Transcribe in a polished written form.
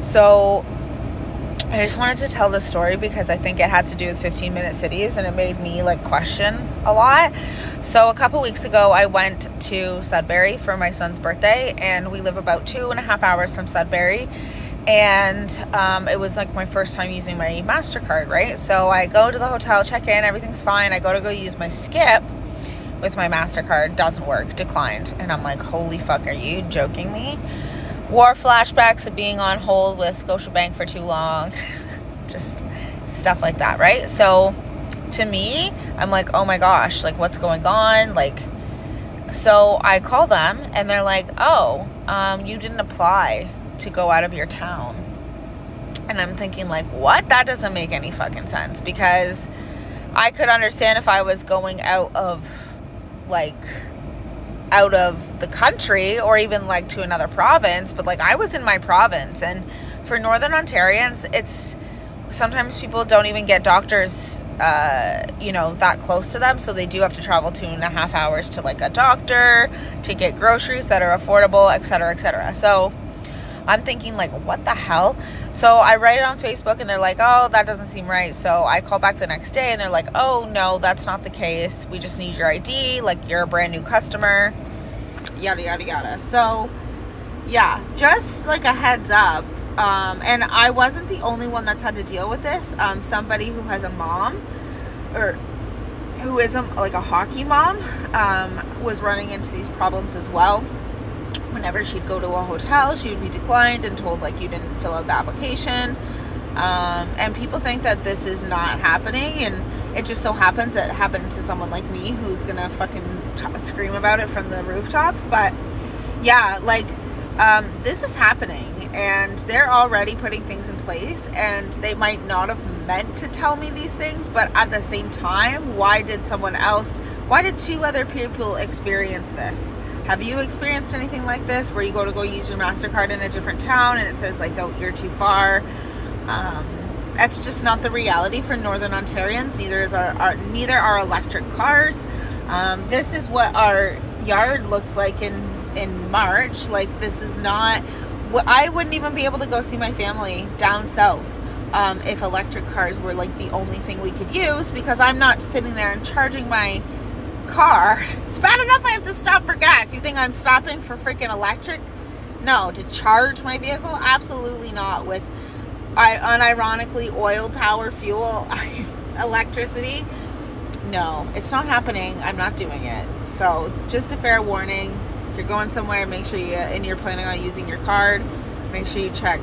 So I just wanted to tell this story because I think it has to do with 15-minute cities, and it made me like question a lot. So a couple weeks ago, I went to Sudbury for my son's birthday, and we live about 2.5 hours from Sudbury. And it was like my first time using my MasterCard, right? So I go to the hotel, check in, everything's fine. I go use my Skip with my MasterCard, doesn't work, declined. And I'm like, holy fuck, are you joking me? War flashbacks of being on hold with Scotiabank for too long. Just stuff like that, right? So to me, I'm like, oh my gosh, like what's going on? Like, so I call them and they're like, oh, you didn't apply to go out of your town. And I'm thinking like, what? That doesn't make any fucking sense, because I could understand if I was going out of the country or even like to another province, but like I was in my province. And for Northern Ontarians, it's sometimes people don't even get doctors that close to them, so they do have to travel 2.5 hours to like a doctor to get groceries that are affordable, etc., etc. So I'm thinking like, what the hell? So I write it on Facebook and they're like, oh, that doesn't seem right. So I call back the next day and they're like, oh no, that's not the case. We just need your ID. Like, you're a brand new customer, yada, yada, yada. So yeah, just like a heads up. And I wasn't the only one that's had to deal with this. Somebody who has a mom, or who is like a hockey mom, was running into these problems as well. Whenever she'd go to a hotel, she would be declined and told like, you didn't fill out the application. And people think that this is not happening, and it just so happens that it happened to someone like me who's gonna fucking scream about it from the rooftops. But yeah, like this is happening, and they're already putting things in place, and they might not have meant to tell me these things, but at the same time, why did two other people experience this? Have you experienced anything like this, where you go use your MasterCard in a different town and it says like, oh, you're too far? That's just not the reality for Northern Ontarians. Neither are electric cars. This is what our yard looks like in March. Like, this is not, I wouldn't even be able to go see my family down south if electric cars were like the only thing we could use, because I'm not sitting there and charging my car. It's bad enough I have to stop for gas. You think I'm stopping for freaking electric? No, to charge my vehicle? Absolutely not. With unironically oil power fuel electricity? No, it's not happening. I'm not doing it. So just a fair warning, if you're going somewhere, make sure you're planning on using your card, make sure you check